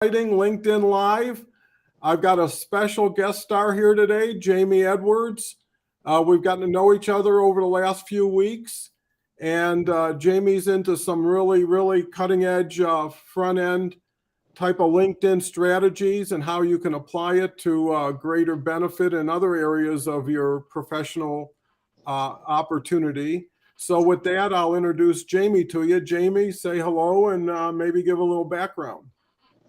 LinkedIn Live. I've got a special guest star here today, Jamie Edwards. We've gotten to know each other over the last few weeks, and Jamie's into some really cutting edge front end type of LinkedIn strategies and how you can apply it to greater benefit in other areas of your professional opportunity. So with that, I'll introduce Jamie to you. Jamie, say hello and maybe give a little background.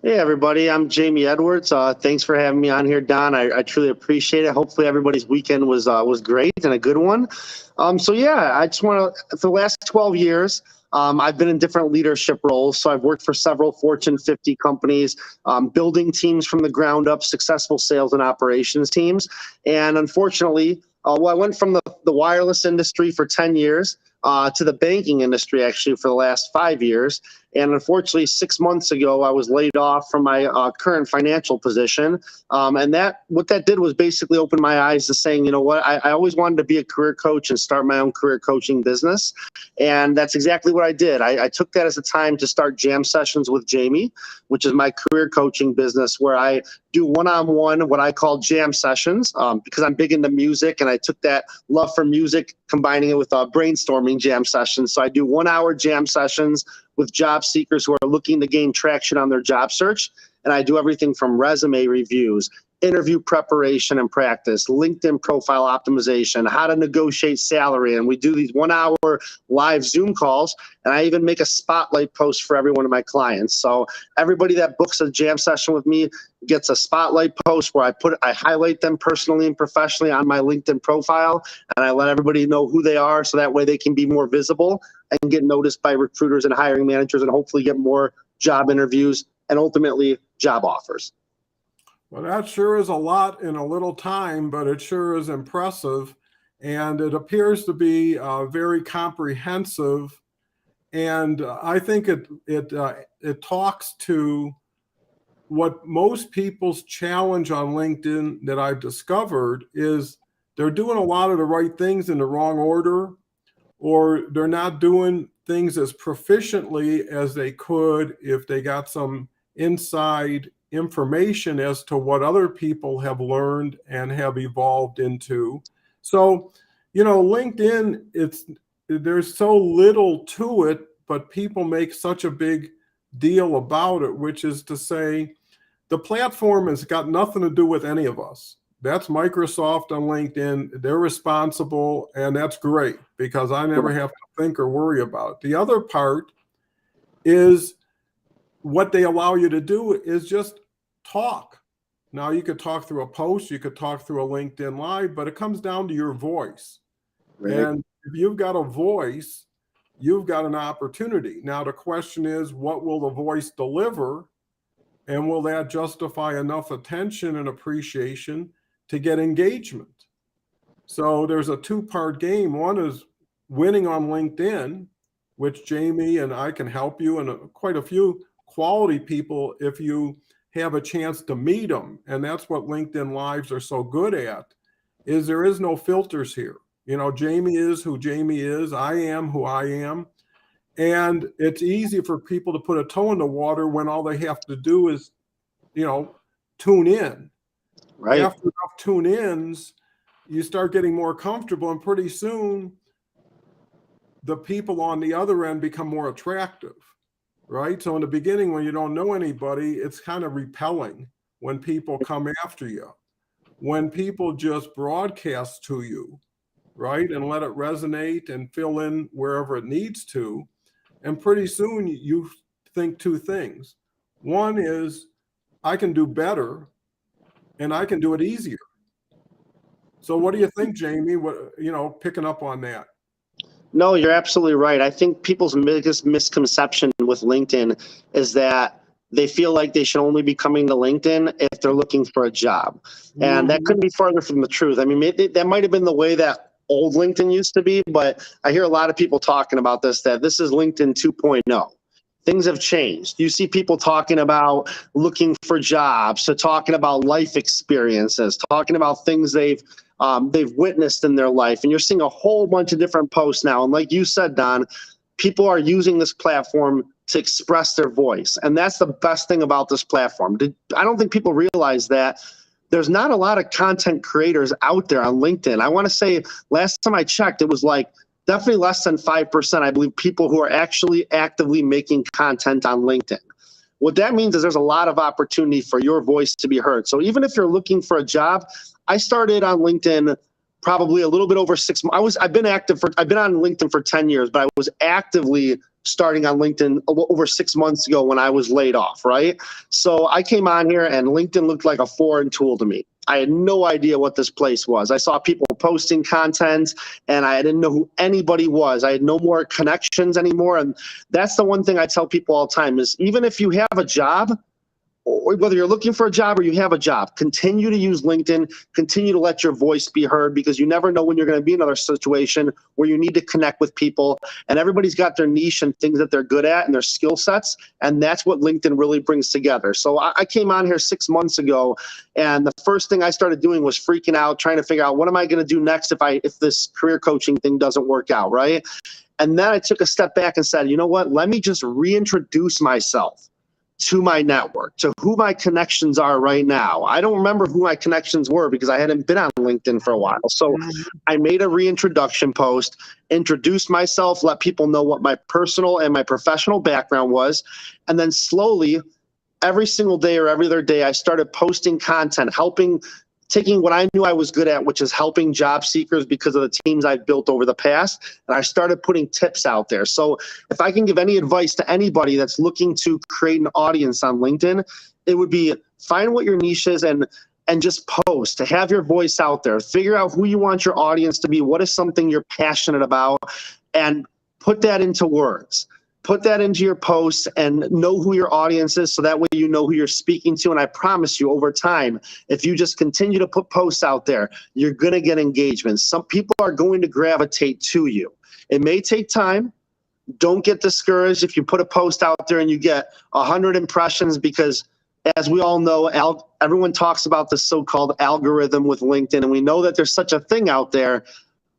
Hey, everybody. I'm Jamie Edwards. Thanks for having me on here, Don. I truly appreciate it. Hopefully everybody's weekend was great and a good one. I just want to, for the last 12 years, I've been in different leadership roles. So I've worked for several Fortune 50 companies, building teams from the ground up, successful sales and operations teams. And unfortunately, I went from the wireless industry for 10 years to the banking industry, actually, for the last 5 years. And unfortunately, 6 months ago, I was laid off from my current financial position. And what that did was basically open my eyes to saying, you know what, I always wanted to be a career coach and start my own career coaching business. And that's exactly what I did. I took that as a time to start jam sessions with Jamie, which is my career coaching business, where I do one-on-one, what I call jam sessions, because I'm big into music, and I took that love for music, combining it with brainstorming jam sessions. So I do 1 hour jam sessions with job seekers who are looking to gain traction on their job search. And I do everything from resume reviews, interview preparation and practice, LinkedIn profile optimization, how to negotiate salary. And we do these 1 hour live Zoom calls. And I even make a spotlight post for every one of my clients. So everybody that books a jam session with me gets a spotlight post where I highlight them personally and professionally on my LinkedIn profile. And I let everybody know who they are, so that way they can be more visible and get noticed by recruiters and hiring managers, and hopefully get more job interviews and ultimately job offers. Well, that sure is a lot in a little time, but it sure is impressive. And it appears to be very comprehensive. And I think it talks to what most people's challenge on LinkedIn that I've discovered is they're doing a lot of the right things in the wrong order, or they're not doing things as proficiently as they could if they got some inside information as to what other people have learned and have evolved into. So, LinkedIn, there's so little to it, but people make such a big deal about it, which is to say the platform has got nothing to do with any of us. That's Microsoft on LinkedIn. They're responsible, and that's great because I never have to think or worry about it. The other part is what they allow you to do is just talk. Now, you could talk through a post, you could talk through a LinkedIn Live, but it comes down to your voice. Right. And if you've got a voice, you've got an opportunity. Now, the question is, what will the voice deliver? And will that justify enough attention and appreciation to get engagement? So there's a two-part game. One is winning on LinkedIn, which Jamie and I can help you, and quite a few quality people if you have a chance to meet them. And that's what LinkedIn Lives are so good at, is there is no filters here. Jamie is who Jamie is. I am who I am. And it's easy for people to put a toe in the water when all they have to do is, tune in. Right. After enough tune-ins, you start getting more comfortable, and pretty soon the people on the other end become more attractive, right? So in the beginning, when you don't know anybody, it's kind of repelling when people come after you. When people just broadcast to you, right, and let it resonate and fill in wherever it needs to, and pretty soon you think two things. One is, I can do better, and I can do it easier. So what do you think, Jamie? Picking up on that? No, you're absolutely right. I think people's biggest misconception with LinkedIn is that they feel like they should only be coming to LinkedIn if they're looking for a job. And that couldn't be farther from the truth. I mean, that might have been the way that old LinkedIn used to be, but I hear a lot of people talking about that this is LinkedIn 2.0. Things have changed. You see people talking about looking for jobs, so talking about life experiences, talking about things they've witnessed in their life. And you're seeing a whole bunch of different posts now. And like you said, Don, people are using this platform to express their voice. And that's the best thing about this platform. I don't think people realize that there's not a lot of content creators out there on LinkedIn. I want to say last time I checked, it was like definitely less than 5%, I believe, people who are actually actively making content on LinkedIn. What that means is there's a lot of opportunity for your voice to be heard. So even if you're looking for a job, I started on LinkedIn probably a little bit over 6 months. I've been on LinkedIn for 10 years, but I was actively starting on LinkedIn over 6 months ago when I was laid off, right? So I came on here and LinkedIn looked like a foreign tool to me. I had no idea what this place was. I saw people posting content and I didn't know who anybody was. I had no more connections anymore. And that's the one thing I tell people all the time is even if you have a job, or whether you're looking for a job or you have a job, continue to use LinkedIn, continue to let your voice be heard, because you never know when you're going to be in another situation where you need to connect with people, and everybody's got their niche and things that they're good at and their skill sets, and that's what LinkedIn really brings together. So I came on here 6 months ago, and the first thing I started doing was freaking out, trying to figure out what am I going to do next if this career coaching thing doesn't work out, right? And then I took a step back and said, you know what, let me just reintroduce myself to my network, to who my connections are right now. I don't remember who my connections were because I hadn't been on LinkedIn for a while. So I made a reintroduction post, introduced myself, let people know what my personal and my professional background was. And then slowly, every single day or every other day, I started posting content, taking what I knew I was good at, which is helping job seekers because of the teams I've built over the past. And I started putting tips out there. So if I can give any advice to anybody that's looking to create an audience on LinkedIn, it would be find what your niche is and just post, to have your voice out there. Figure out who you want your audience to be. What is something you're passionate about? And put that into words. Put that into your posts and know who your audience is, so that way you know who you're speaking to. And I promise you, over time, if you just continue to put posts out there, you're going to get engagement. Some people are going to gravitate to you. It may take time. Don't get discouraged if you put a post out there and you get 100 impressions, because as we all know, everyone talks about the so-called algorithm with LinkedIn, and we know that there's such a thing out there.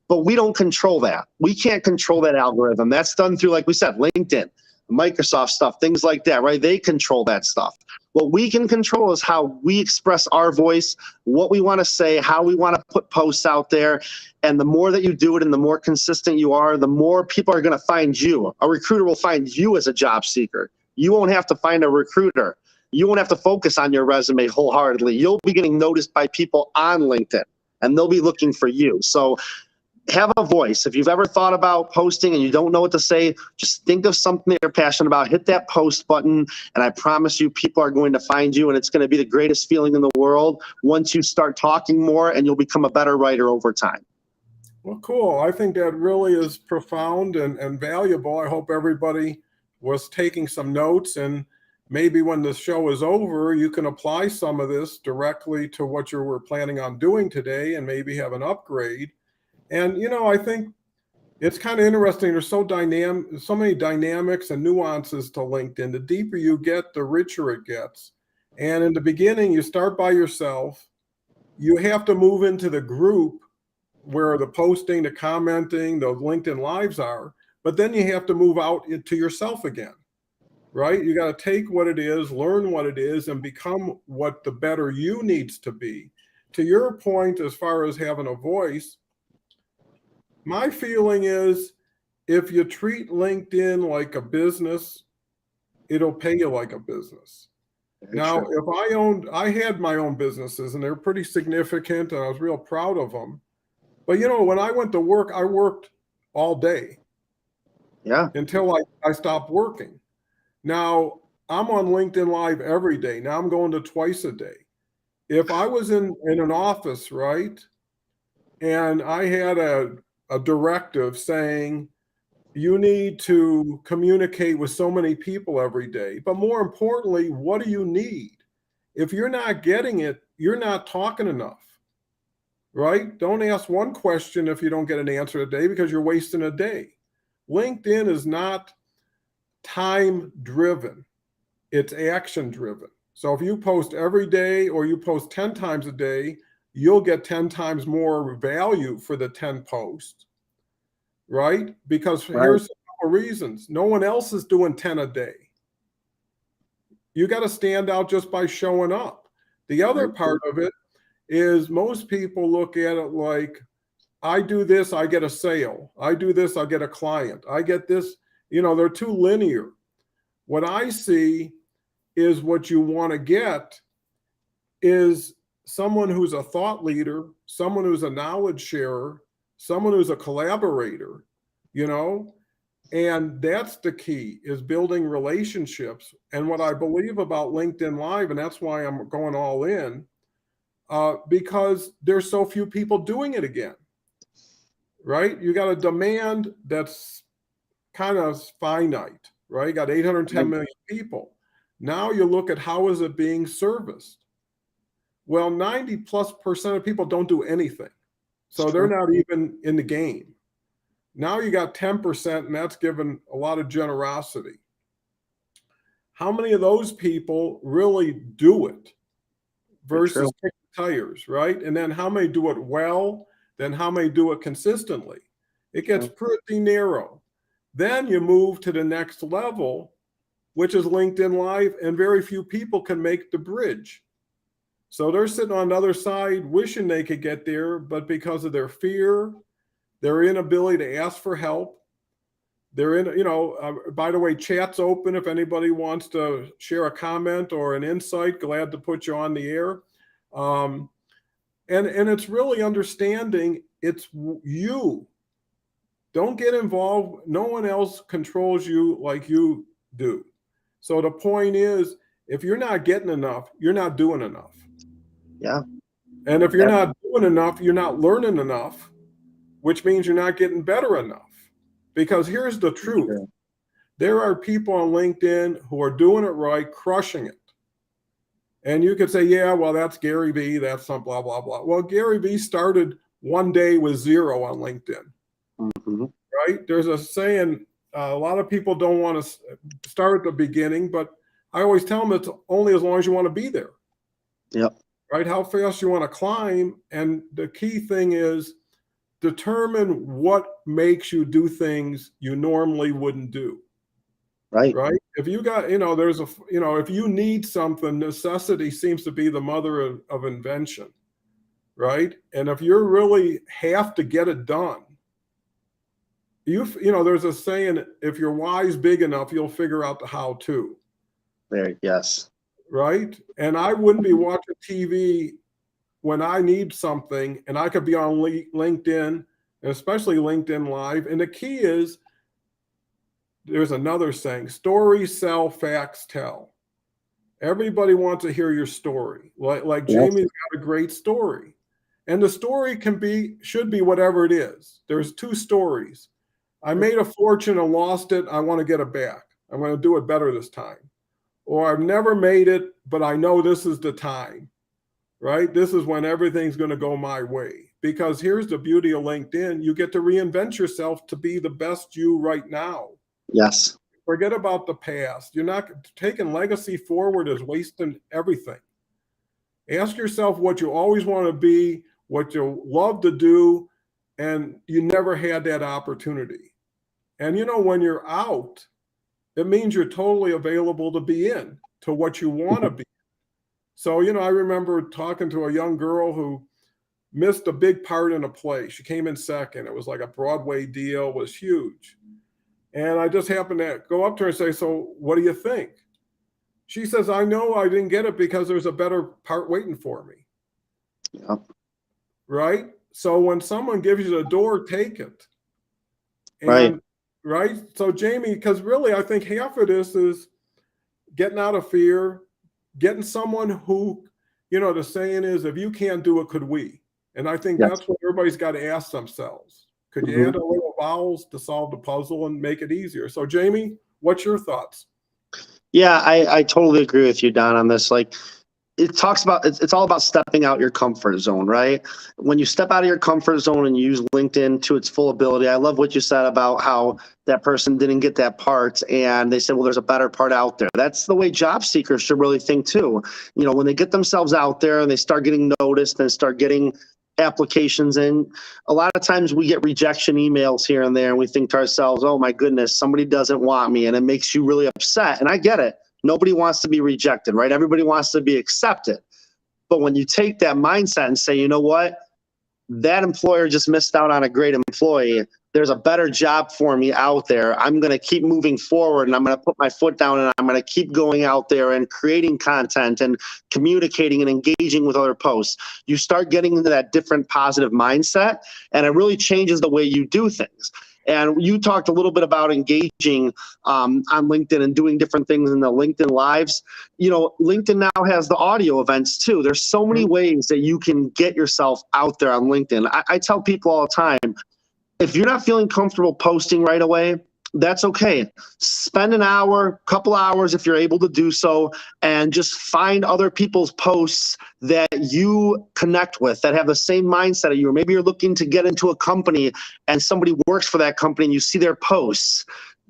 But we don't control that. We can't control that algorithm. That's done through, like we said, LinkedIn, Microsoft stuff, things like that, right? They control that stuff. What we can control is how we express our voice, what we want to say, how we want to put posts out there. And the more that you do it and the more consistent you are, the more people are going to find you. A recruiter will find you as a job seeker. You won't have to find a recruiter. You won't have to focus on your resume wholeheartedly. You'll be getting noticed by people on LinkedIn, and they'll be looking for you. So have a voice. If you've ever thought about posting and you don't know what to say, just think of something that you're passionate about, hit that post button, and I promise you people are going to find you, and it's going to be the greatest feeling in the world once you start talking more, and you'll become a better writer over time. Well, cool. I think that really is profound and valuable. I hope everybody was taking some notes, and maybe when the show is over, you can apply some of this directly to what you were planning on doing today and maybe have an upgrade. And, I think it's kind of interesting. There's so many dynamics and nuances to LinkedIn. The deeper you get, the richer it gets. And in the beginning, you start by yourself. You have to move into the group where the posting, the commenting, the LinkedIn lives are. But then you have to move out into yourself again, right? You got to take what it is, learn what it is, and become what the better you needs to be. To your point, as far as having a voice, my feeling is if you treat LinkedIn like a business, it'll pay you like a business. Now, if I had my own businesses and they're pretty significant and I was real proud of them. But, when I went to work, I worked all day. Yeah. Until I stopped working. Now, I'm on LinkedIn Live every day. Now I'm going to twice a day. If I was in an office, right, and I had a directive saying you need to communicate with so many people every day, but more importantly, what do you need? If you're not getting it, you're not talking enough, right? Don't ask one question if you don't get an answer a day, because you're wasting a day. LinkedIn is not time driven, it's action driven. So if you post every day or you post 10 times a day, you'll get 10 times more value for the 10 posts, right? Because here's a couple reasons. No one else is doing 10 a day. you got to stand out just by showing up. The other part of it is most people look at it like, I do this, I get a sale. I do this, I get a client. I get this. They're too linear. What I see is what you want to get is someone who's a thought leader, someone who's a knowledge sharer, someone who's a collaborator, and that's the key, is building relationships. And what I believe about LinkedIn Live, and that's why I'm going all in, because there's so few people doing it again, right? You got a demand that's kind of finite, right? You got 810 million people. Now you look at how is it being serviced. Well, 90+% of people don't do anything. So they're not even in the game. Now you got 10%, and that's given a lot of generosity. How many of those people really do it versus kick the tires, right? And then how many do it well? Then how many do it consistently? It gets pretty narrow. Then you move to the next level, which is LinkedIn Live, and very few people can make the bridge. So they're sitting on the other side wishing they could get there, but because of their fear, their inability to ask for help, they're in, by the way, chat's open if anybody wants to share a comment or an insight, glad to put you on the air. And it's really understanding it's you. Don't get involved. No one else controls you like you do. So the point is, if you're not getting enough, you're not doing enough. Yeah. And if you're not doing enough, you're not learning enough, which means you're not getting better enough. Because here's the truth. Sure. There are people on LinkedIn who are doing it right, crushing it. And you could say, yeah, well, that's Gary Vee. That's some blah, blah, blah. Well, Gary Vee started one day with 0 on LinkedIn. Mm-hmm. Right? There's a saying, a lot of people don't want to start at the beginning, but I always tell them it's only as long as you want to be there. Yep. Right? How fast you want to climb. And the key thing is determine what makes you do things you normally wouldn't do. Right. Right. If you got, if you need something, necessity seems to be the mother of invention. Right. And if you really have to get it done, there's a saying, if your why's big enough, you'll figure out the how to. There, yes. Right. And I wouldn't be watching TV when I need something, and I could be on LinkedIn, and especially LinkedIn Live. And the key is, there's another saying, stories sell, facts tell. Everybody wants to hear your story. Like Jamie's got a great story. And the story should be whatever it is. There's 2 stories. I made a fortune and lost it. I want to get it back. I'm going to do it better this time. Or I've never made it, but I know this is the time, right? This is when everything's going to go my way. Because here's the beauty of LinkedIn. You get to reinvent yourself to be the best you right now. Yes. Forget about the past. You're not taking legacy forward is wasting everything. Ask yourself what you always want to be, what you love to do, and you never had that opportunity. And when you're out, it means you're totally available to be in, to what you want to be. So, I remember talking to a young girl who missed a big part in a play. She came in second. It was like a Broadway deal, it was huge. And I just happened to go up to her and say, so what do you think? She says, I know I didn't get it because there's a better part waiting for me. Yep. Right? So when someone gives you the door, take it. And, right? So Jamie, because really I think half of this is getting out of fear, getting someone who, the saying is, if you can't do it, could we? And I think that's what everybody's got to ask themselves. Could you add a little vowels to solve the puzzle and make it easier? So Jamie, what's your thoughts? Yeah, I totally agree with you, Don, on this. Like, it talks about, it's all about stepping out your comfort zone, right? When you step out of your comfort zone and you use LinkedIn to its full ability, I love what you said about how that person didn't get that part and they said, well, there's a better part out there. That's the way job seekers should really think too. When they get themselves out there and they start getting noticed and start getting applications in, a lot of times we get rejection emails here and there and we think to ourselves, oh my goodness, somebody doesn't want me, and it makes you really upset. And I get it. Nobody wants to be rejected, right? Everybody wants to be accepted. But when you take that mindset and say, you know what, that employer just missed out on a great employee. There's a better job for me out there. I'm going to keep moving forward, and I'm going to put my foot down, and I'm going to keep going out there and creating content and communicating and engaging with other posts. You start getting into that different positive mindset, and it really changes the way you do things. And you talked a little bit about engaging on LinkedIn and doing different things in the LinkedIn Lives. You know, LinkedIn now has the audio events too. There's so many ways that you can get yourself out there on LinkedIn. I tell people all the time, if you're not feeling comfortable posting right away, that's okay. Spend an hour, couple hours if you're able to do so, and just find other people's posts that you connect with, that have the same mindset of you. Or maybe you're looking to get into a company and somebody works for that company and you see their posts.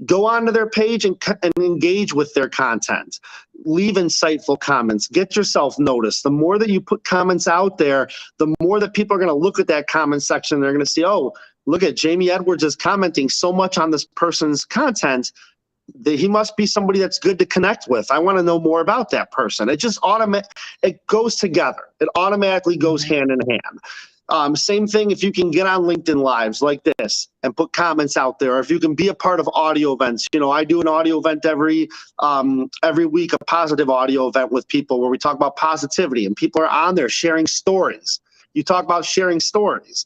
Go onto their page and engage with their content. Leave insightful comments. Get yourself noticed. The more that you put comments out there, the more that people are going to look at that comment section. They're going to see, oh, look at Jamie Edwards is commenting so much on this person's content that he must be somebody that's good to connect with. I want to know more about that person. It just it goes together. It automatically goes hand in hand. Same thing if you can get on LinkedIn Lives like this and put comments out there, or if you can be a part of audio events. You know, I do an audio event every week, a positive audio event with people where we talk about positivity, and people are on there sharing stories. You talk about sharing stories.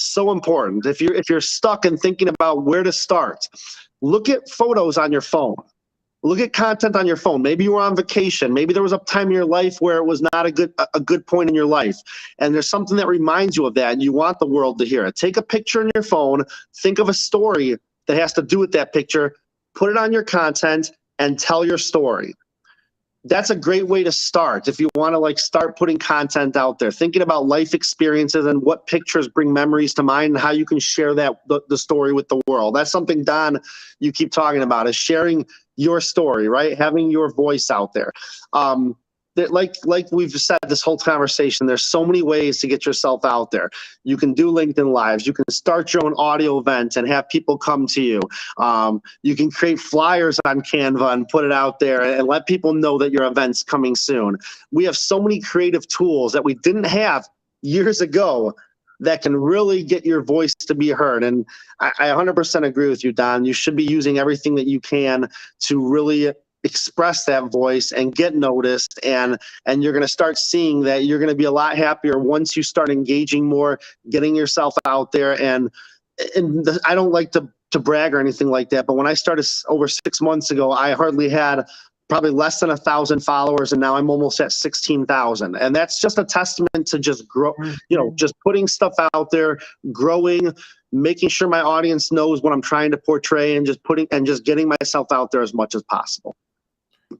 So important. If you're stuck and thinking about where to start, look at photos on your phone. Look at content on your phone. Maybe you were on vacation. Maybe there was a time in your life where it was not a good point in your life, and there's something that reminds you of that, and you want the world to hear it. Take a picture in your phone. Think of a story that has to do with that picture. Put it on your content and tell your story. That's a great way to start if you want to start putting content out there, thinking about life experiences and what pictures bring memories to mind and how you can share the story with the world. That's something, Don, you keep talking about, is sharing your story, right? Having your voice out there. Like we've said this whole conversation, there's so many ways to get yourself out there. You can do LinkedIn Lives. You can start your own audio event and have people come to you. You can create flyers on Canva and put it out there and let people know that your event's coming soon. We have so many creative tools that we didn't have years ago that can really get your voice to be heard. And I 100% agree with you, Don. You should be using everything that you can to really express that voice and get noticed, and you're going to start seeing that you're going to be a lot happier once you start engaging more, getting yourself out there. And I don't like to brag or anything like that, but when I started over 6 months ago, I hardly had probably less than 1,000 followers, and now I'm almost at 16,000. And that's just a testament to just grow, just putting stuff out there, growing, making sure my audience knows what I'm trying to portray, and just getting myself out there as much as possible.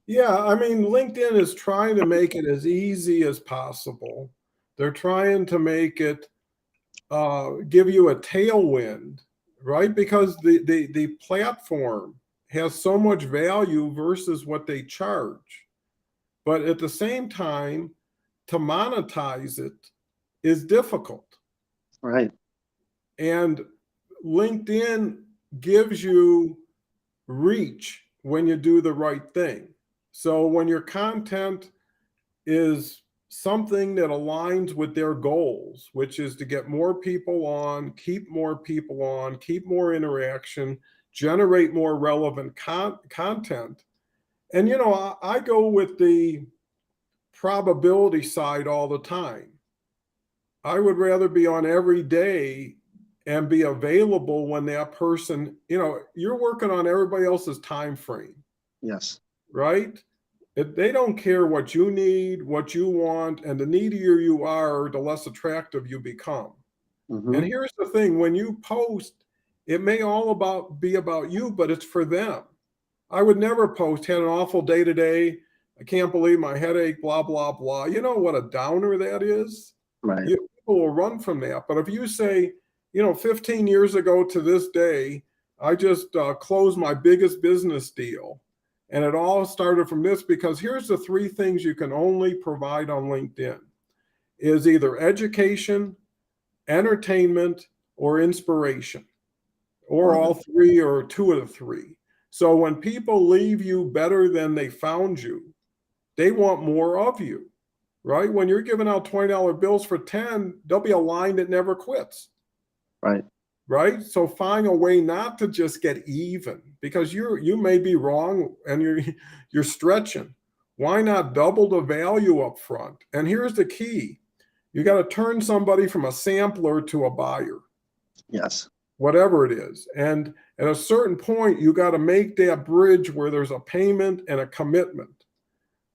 Yeah, I mean, LinkedIn is trying to make it as easy as possible. They're trying to make it give you a tailwind, right? Because the platform has so much value versus what they charge. But at the same time, to monetize it is difficult. Right. And LinkedIn gives you reach when you do the right thing. So when your content is something that aligns with their goals, which is to get more people on, keep more interaction, generate more relevant content. And, I go with the probability side all the time. I would rather be on every day and be available when that person, you're working on everybody else's time frame. Yes. Right? They don't care what you need, what you want, and the needier you are, the less attractive you become. Mm-hmm. And here's the thing, when you post, it may be about you, but it's for them. I would never post, had an awful day today, I can't believe my headache, blah, blah, blah. You know what a downer that is? Right. People will run from that. But if you say, 15 years ago to this day, I just closed my biggest business deal. And it all started from this, because here's the 3 things you can only provide on LinkedIn is either education, entertainment, or inspiration, or all 3 or 2 of the 3. So when people leave you better than they found you, they want more of you, right? When you're giving out $20 bills for 10, there'll be a line that never quits. Right. Right. So find a way not to just get even, because you may be wrong and you're stretching. Why not double the value up front? And here's the key. You got to turn somebody from a sampler to a buyer. Yes. Whatever it is. And at a certain point, you got to make that bridge where there's a payment and a commitment.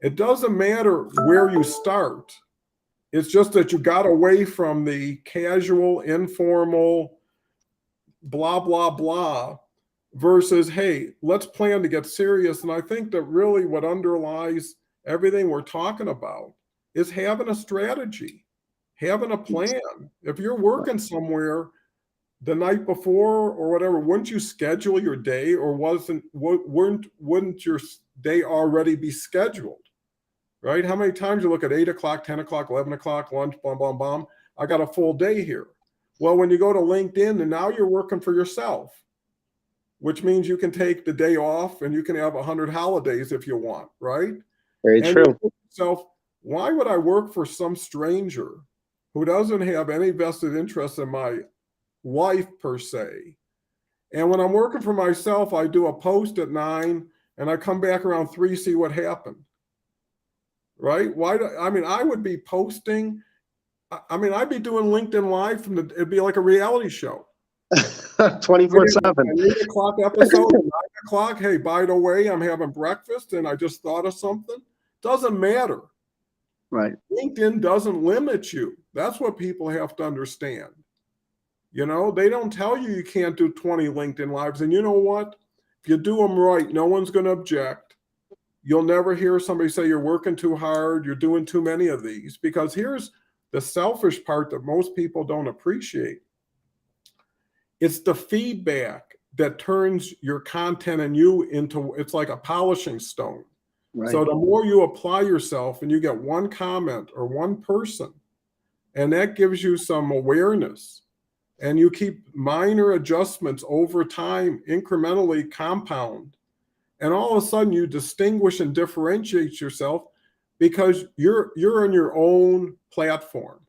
It doesn't matter where you start. It's just that you got away from the casual, informal, blah, blah, blah, versus, hey, let's plan to get serious. And I think that really what underlies everything we're talking about is having a strategy, having a plan. If you're working somewhere the night before or whatever, wouldn't you schedule your day, or wouldn't your day already be scheduled? Right? How many times you look at 8 o'clock, 10 o'clock, 11 o'clock, lunch, blah, blah, blah. I got a full day here. Well, when you go to LinkedIn, and now you're working for yourself, which means you can take the day off and you can have 100 holidays if you want, right? Very and true. You think to yourself, why would I work for some stranger who doesn't have any vested interest in my life per se? And when I'm working for myself, I do a post at 9 and I come back around 3, see what happened. Right? I would be posting. I'd be doing LinkedIn Live it'd be like a reality show. 24/7. An 8 o'clock episode, 9 o'clock. Hey, by the way, I'm having breakfast and I just thought of something. Doesn't matter. Right. LinkedIn doesn't limit you. That's what people have to understand. You know, they don't tell you can't do 20 LinkedIn Lives. And you know what? If you do them right, no one's going to object. You'll never hear somebody say you're working too hard, you're doing too many of these, because here's the selfish part that most people don't appreciate. It's the feedback that turns your content and you into, it's like a polishing stone. Right. So the more you apply yourself and you get one comment or one person, and that gives you some awareness, and you keep minor adjustments over time, incrementally compound. And all of a sudden you distinguish and differentiate yourself because you're in your own platform.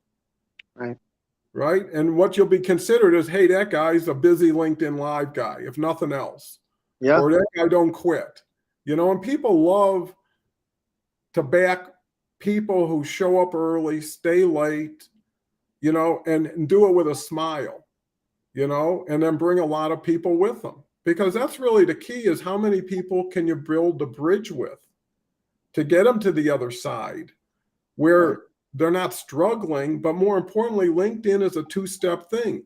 Right. Right. And what you'll be considered is, hey, that guy's a busy LinkedIn Live guy, if nothing else. Yeah. Or that guy don't quit. You know, and people love to back people who show up early, stay late, you know, and do it with a smile, you know, and then bring a lot of people with them. Because that's really the key, is how many people can you build the bridge with to get them to the other side where they're not struggling. But more importantly, LinkedIn is a two-step thing.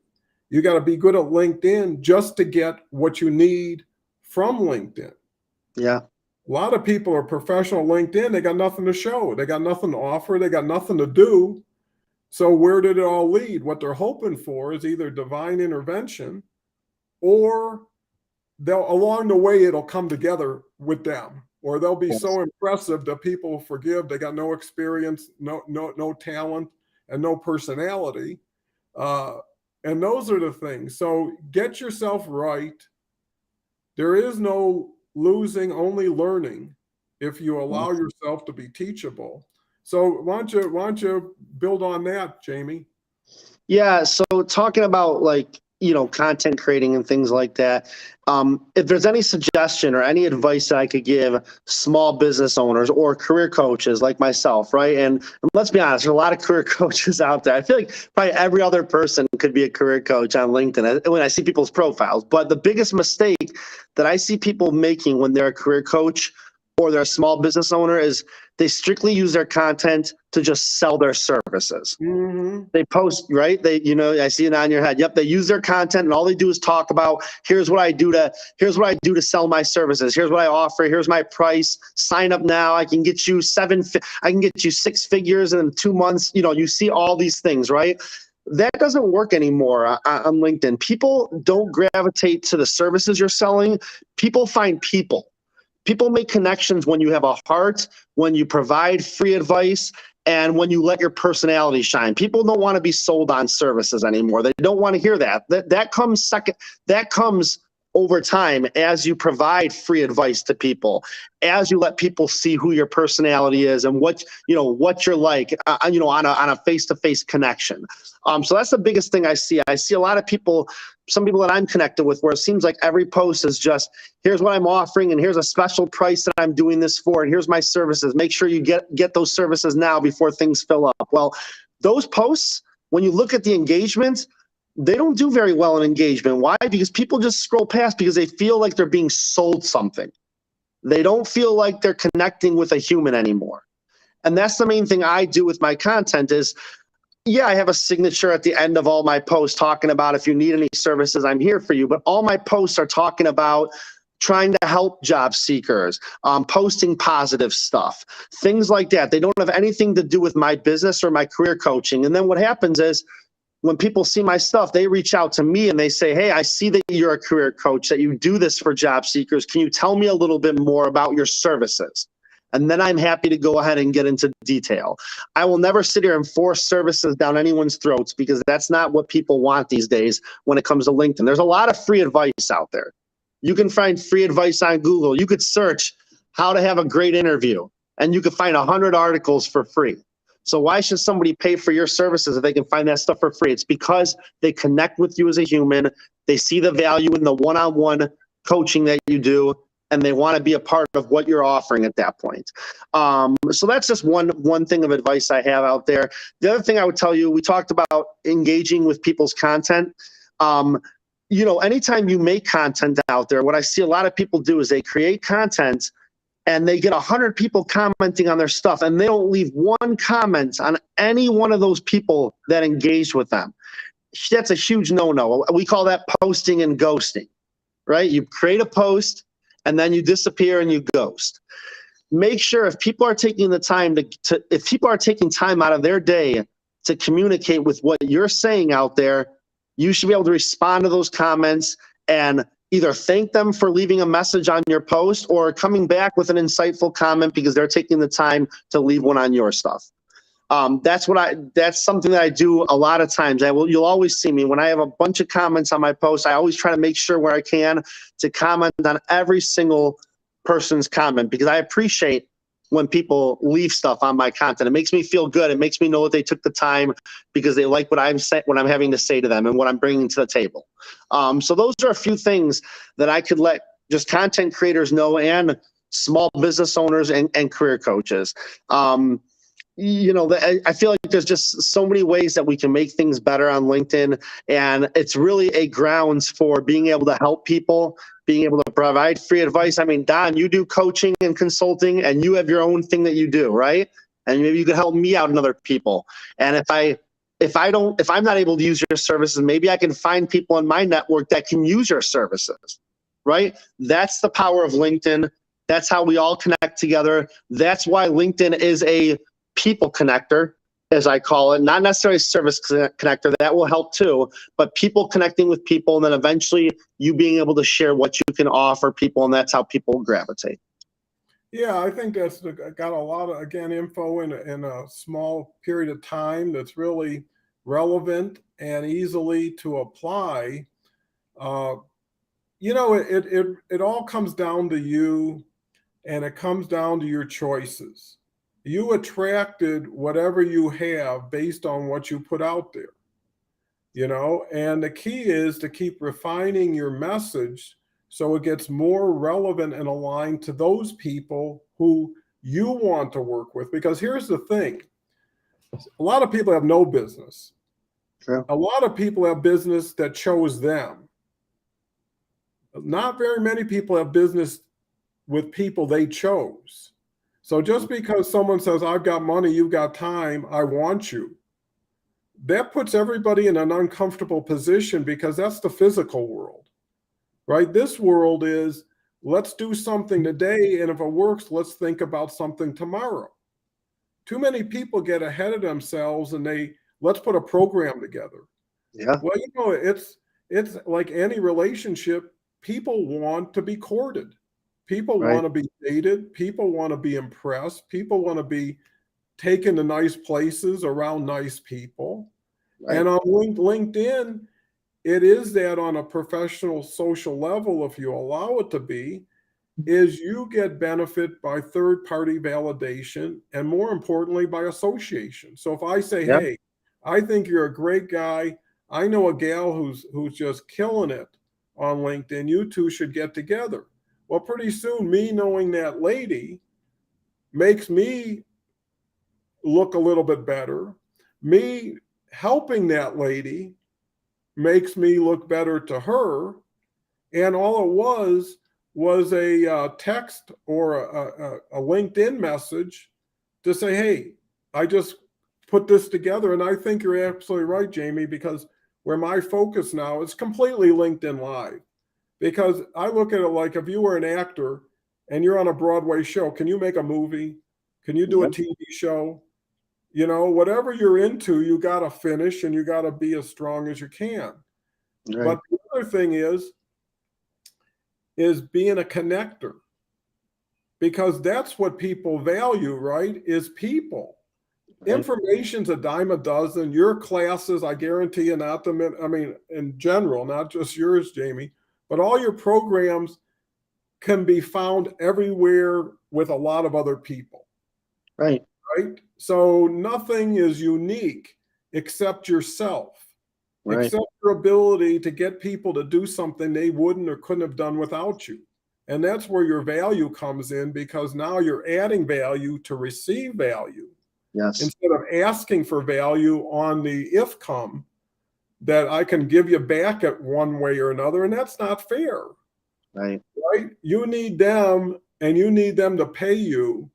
You got to be good at LinkedIn just to get what you need from LinkedIn. Yeah. A lot of people are professional LinkedIn. They got nothing to show. They got nothing to offer. They got nothing to do. So where did it all lead? What they're hoping for is either divine intervention, or along the way, it'll come together with them, or they'll be so impressive that people forgive. They got no experience, no talent, and no personality. And those are the things. So get yourself right. There is no losing, only learning if you allow yourself to be teachable. So why don't you build on that, Jamie? Yeah. So talking about, like, you know, content creating and things like that. If there's any suggestion or any advice that I could give small business owners or career coaches like myself, right? And let's be honest, there's a lot of career coaches out there. I feel like probably every other person could be a career coach on LinkedIn when I see people's profiles. But the biggest mistake that I see people making when they're a career coach or they're a small business owner is they strictly use their content to just sell their services. Mm-hmm. They post, right? I see it on your head. Yep. They use their content and all they do is talk about, here's what I do to sell my services. Here's what I offer. Here's my price. Sign up now. I can get you 6 figures in 2 months. You know, you see all these things, right? That doesn't work anymore on LinkedIn. People don't gravitate to the services you're selling. People find people. People make connections when you have a heart, when you provide free advice, and when you let your personality shine. People don't want to be sold on services anymore. They don't want to hear that. That comes second. That comes over time, as you provide free advice to people, as you let people see who your personality is and what you're like, on a face-to-face connection. So that's the biggest thing I see. I see a lot of people, some people that I'm connected with, where it seems like every post is just, here's what I'm offering, and here's a special price that I'm doing this for, and here's my services. Make sure you get those services now before things fill up. Well, those posts, when you look at the engagement, they don't do very well in engagement. Why? Because people just scroll past because they feel like they're being sold something. They don't feel like they're connecting with a human anymore. And that's the main thing I do with my content is, yeah, I have a signature at the end of all my posts talking about if you need any services, I'm here for you. But all my posts are talking about trying to help job seekers, posting positive stuff, things like that. They don't have anything to do with my business or my career coaching. And then what happens is, when people see my stuff, they reach out to me and they say, hey, I see that you're a career coach, that you do this for job seekers. Can you tell me a little bit more about your services? And then I'm happy to go ahead and get into detail. I will never sit here and force services down anyone's throats, because that's not what people want these days when it comes to LinkedIn. There's a lot of free advice out there. You can find free advice on Google. You could search how to have a great interview, and you could find 100 articles for free. So why should somebody pay for your services if they can find that stuff for free? It's because they connect with you as a human. They see the value in the one-on-one coaching that you do, and they want to be a part of what you're offering at that point. So that's just one thing of advice I have out there. The other thing I would tell you, we talked about engaging with people's content. Anytime you make content out there, what I see a lot of people do is they create content and they get 100 people commenting on their stuff, and they don't leave one comment on any one of those people that engaged with them. That's a huge no-no. We call that posting and ghosting, right? You create a post and then you disappear and you ghost. Make sure if people are taking the time if people are taking time out of their day to communicate with what you're saying out there, you should be able to respond to those comments and either thank them for leaving a message on your post or coming back with an insightful comment because they're taking the time to leave one on your stuff. That's something that I do a lot of times. You'll always see me when I have a bunch of comments on my post. I always try to make sure where I can to comment on every single person's comment, because I appreciate when people leave stuff on my content. It makes me feel good. It makes me know that they took the time because they like what I'm having to say to them and what I'm bringing to the table. So those are a few things that I could let just content creators know, and small business owners and career coaches. I feel like there's just so many ways that we can make things better on LinkedIn, and it's really a grounds for being able to help people, being able to provide free advice. I mean, Don, you do coaching and consulting, and you have your own thing that you do, right? And maybe you could help me out and other people. And if I'm not able to use your services, maybe I can find people in my network that can use your services, right? That's the power of LinkedIn. That's how we all connect together. That's why LinkedIn is a people connector, as I call it, not necessarily a service connector. That will help too, but people connecting with people, and then eventually you being able to share what you can offer people, and that's how people gravitate. Yeah, I think that's got a lot of, again, info in a small period of time that's really relevant and easily to apply. It all comes down to you, and it comes down to your choices. You attracted whatever you have based on what you put out there, and the key is to keep refining your message so it gets more relevant and aligned to those people who you want to work with. Because here's the thing, a lot of people have no business. True. A lot of people have business that chose them. Not very many people have business with people they chose. So just because someone says, I've got money, you've got time, I want you, that puts everybody in an uncomfortable position, because that's the physical world, right? This world is, let's do something today, and if it works, let's think about something tomorrow. Too many people get ahead of themselves and let's put a program together. Yeah. Well, it's like any relationship. People want to be courted. People Right. want to be dated. People want to be impressed. People want to be taken to nice places around nice people. Right. And on LinkedIn, it is that on a professional social level, if you allow it to be, is you get benefit by third party validation and more importantly by association. So if I say, Yep. hey, I think you're a great guy, I know a gal who's just killing it on LinkedIn, you two should get together. Well, pretty soon me knowing that lady makes me look a little bit better. Me helping that lady makes me look better to her. And all it was a text or a LinkedIn message to say, hey, I just put this together. And I think you're absolutely right, Jamie, because where my focus now is completely LinkedIn Live. Because I look at it like if you were an actor and you're on a Broadway show, can you make a movie? Can you do a Yep. TV show? You know, whatever you're into, you got to finish and you got to be as strong as you can. Right. But the other thing is being a connector, because that's what people value, right? Is people. Right. Information's a dime a dozen. Your classes, I guarantee you, not the, I mean, in general, not just yours, Jamie, but all your programs can be found everywhere with a lot of other people. Right. Right? So nothing is unique except yourself, Right. except your ability to get people to do something they wouldn't or couldn't have done without you. And that's where your value comes in, because now you're adding value to receive value Yes. instead of asking for value on the if come that I can give you back at one way or another. And that's not fair, Right. right? You need them and you need them to pay you.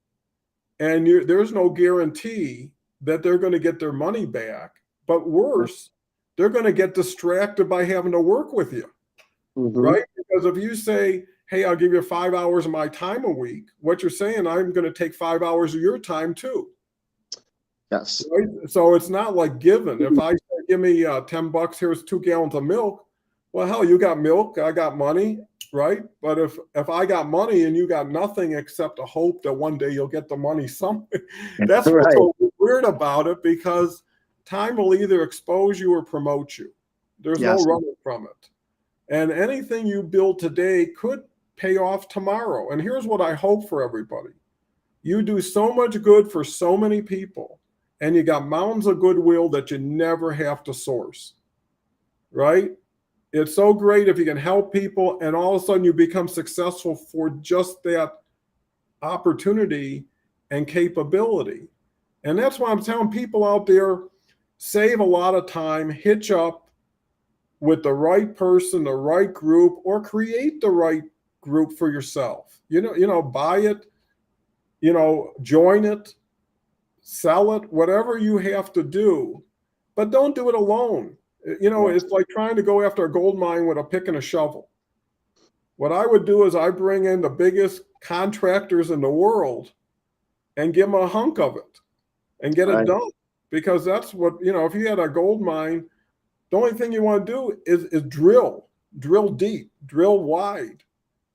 And there's no guarantee that they're going to get their money back. But worse, they're going to get distracted by having to work with you, Mm-hmm. right? Because if you say, hey, I'll give you 5 hours of my time a week, what you're saying, I'm going to take 5 hours of your time too. Yes. Right? So it's not like given. If I say, give me $10, here's 2 gallons of milk. Well, hell, you got milk, I got money, right? But if I got money and you got nothing except a hope that one day you'll get the money somewhere, that's what's Right. so weird about it, because time will either expose you or promote you. There's no Yes. running from it. And anything you build today could pay off tomorrow. And here's what I hope for everybody. You do so much good for so many people, and you got mountains of goodwill that you never have to source, right? It's so great if you can help people and all of a sudden you become successful for just that opportunity and capability. And that's why I'm telling people out there, save a lot of time, hitch up with the right person, the right group, or create the right group for yourself. Buy it, join it, sell it, whatever you have to do, but don't do it alone. Yes. It's like trying to go after a gold mine with a pick and a shovel. What I would do is I bring in the biggest contractors in the world and give them a hunk of it and get it Right. done. Because that's what, if you had a gold mine, the only thing you want to do is drill deep, drill wide.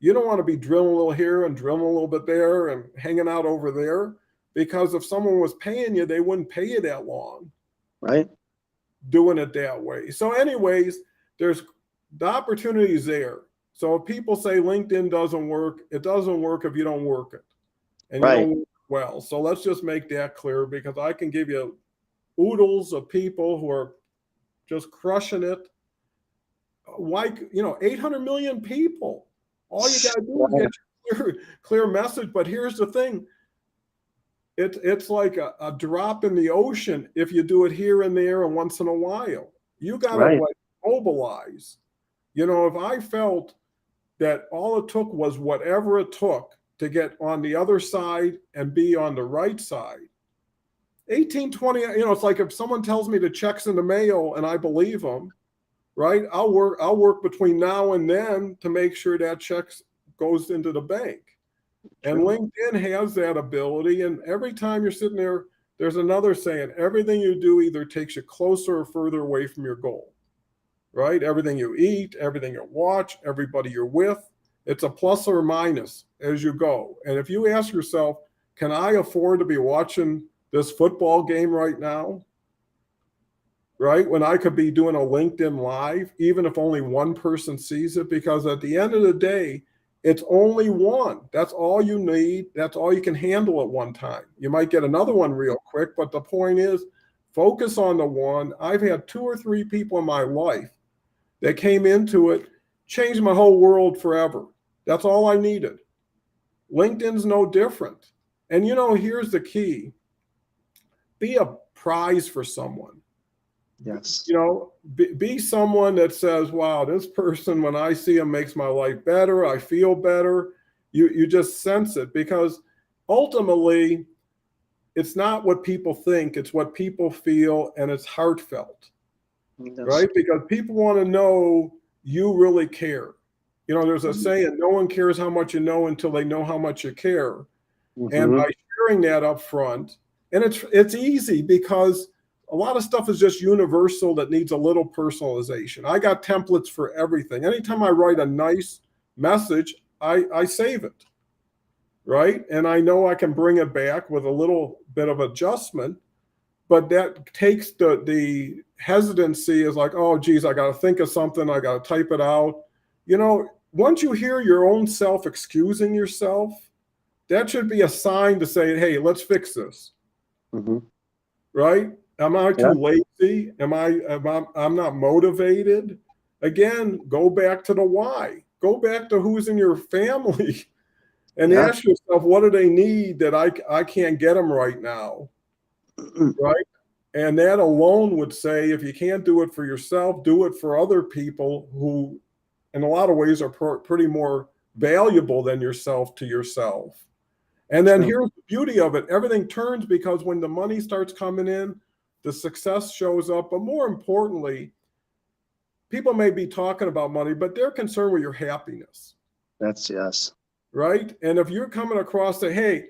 You don't want to be drilling a little here and drilling a little bit there and hanging out over there, because if someone was paying you, they wouldn't pay you that long. Right. Doing it that way. So anyways, there's the opportunities there. So if people say LinkedIn doesn't work, it doesn't work if you don't work it. And Right. you don't work well. So let's just make that clear, because I can give you oodles of people who are just crushing it. Like, 800 million people. All you got to do is get your clear message. But here's the thing. It's like a drop in the ocean if you do it here and there and once in a while. You got to Right. mobilize. If I felt that all it took was whatever it took to get on the other side and be on the right side, 18, 20, it's like if someone tells me the check's in the mail and I believe them, right? I'll work between now and then to make sure that check goes into the bank. And LinkedIn has that ability. And every time you're sitting there, there's another saying, everything you do either takes you closer or further away from your goal, right? Everything you eat, everything you watch, everybody you're with, it's a plus or minus as you go. And if you ask yourself, can I afford to be watching this football game right now? right? When I could be doing a LinkedIn Live, even if only one person sees it, because at the end of the day, it's only one. That's all you need. That's all you can handle at one time. You might get another one real quick, but the point is, focus on the one. I've had 2 or 3 people in my life that came into it, changed my whole world forever. That's all I needed. LinkedIn's no different. And here's the key. Be a prize for someone. Yes. Be someone that says, wow, this person, when I see him, makes my life better. I feel better. You just sense it, because ultimately it's not what people think, it's what people feel, and it's heartfelt, Yes. right? Because people want to know you really care. There's a saying, no one cares how much you know until they know how much you care. And by sharing that up front, and it's easy, because a lot of stuff is just universal that needs a little personalization. I got templates for everything. Anytime I write a nice message, I save it, right? And I know I can bring it back with a little bit of adjustment, but that takes the hesitancy, is like, oh, geez, I got to think of something. I got to type it out. Once you hear your own self excusing yourself, that should be a sign to say, hey, let's fix this. Right? Am I too lazy? I'm not motivated? Again, go back to the why. Go back to who's in your family and ask yourself, what do they need that I can't get them right now? Right? And that alone would say, if you can't do it for yourself, do it for other people who, in a lot of ways, are pretty more valuable than yourself to yourself. And then here's the beauty of it. Everything turns, because when the money starts coming in, the success shows up. But more importantly, people may be talking about money, but they're concerned with your happiness. Yes. Right? And if you're coming across say, hey,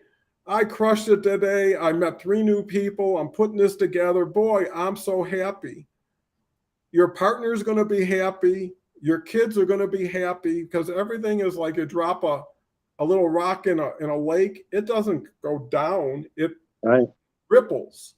I crushed it today. I met 3 new people. I'm putting this together. Boy, I'm so happy. Your partner's going to be happy. Your kids are going to be happy, because everything is like you drop a little rock in a lake. It doesn't go down. It ripples.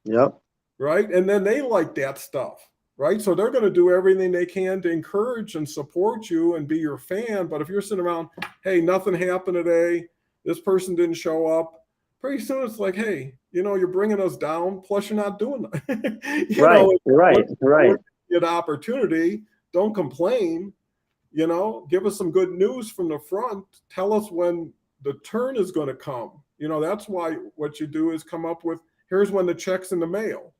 Yep. Right? And then they like that stuff. Right? So they're going to do everything they can to encourage and support you and be your fan. But if you're sitting around, hey, nothing happened today, this person didn't show up, pretty soon it's like, hey, you're bringing us down. Plus, you're not doing that. Right. Get opportunity. Don't complain. Give us some good news from the front. Tell us when the turn is going to come. That's why what you do is come up with, here's when the check's in the mail,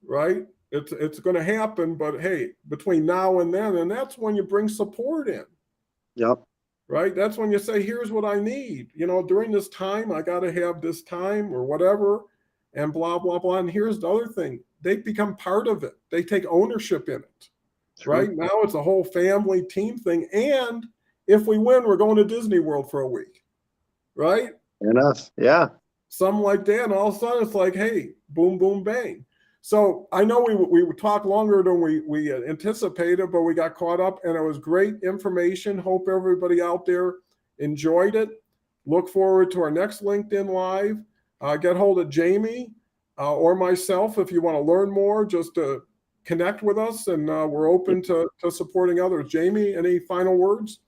right? It's going to happen, but hey, between now and then, and that's when you bring support in. Yep. Right? That's when you say, here's what I need. During this time, I got to have this time or whatever, and blah, blah, blah. And here's the other thing. They become part of it. They take ownership in it. Right? Now it's a whole family team thing. And if we win, we're going to Disney World for a week. Right? Enough. Yeah. Something like that. And all of a sudden it's like, hey, boom, boom, bang. So I know we would talk longer than we anticipated, but we got caught up, and it was great information. Hope everybody out there enjoyed it. Look forward to our next LinkedIn Live. Get hold of Jamie or myself if you want to learn more, just to connect with us, and we're open to supporting others. Jamie, any final words?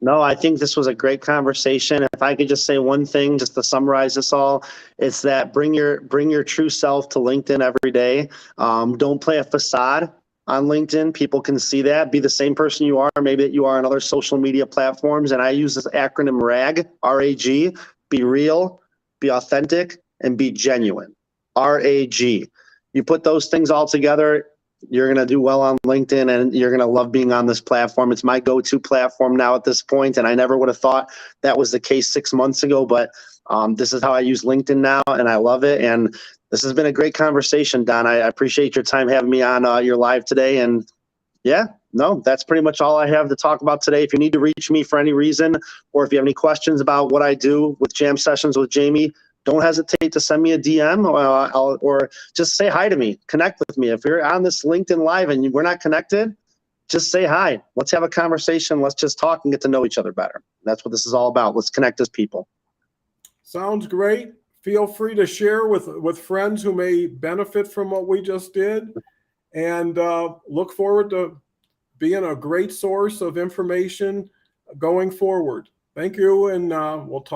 No, I think this was a great conversation. If I could just say one thing, just to summarize this all, it's that bring your true self to LinkedIn every day. Don't play a facade on LinkedIn. People can see that. Be the same person you are, maybe that you are on other social media platforms. And I use this acronym RAG, R-A-G. Be real, be authentic, and be genuine. RAG. You put those things all together, you're going to do well on LinkedIn, and you're going to love being on this platform. It's my go-to platform now at this point, and I never would have thought that was the case 6 months ago, but this is how I use LinkedIn now, and I love it. And this has been a great conversation, Don. I appreciate your time having me on your live today. And yeah, no, that's pretty much all I have to talk about today. If you need to reach me for any reason, or if you have any questions about what I do with Jam Sessions with Jamie, don't hesitate to send me a DM or just say hi to me. Connect with me. If you're on this LinkedIn Live and we're not connected, just say hi. Let's have a conversation. Let's just talk and get to know each other better. That's what this is all about. Let's connect as people. Sounds great. Feel free to share with friends who may benefit from what we just did. and look forward to being a great source of information going forward. Thank you, and we'll talk.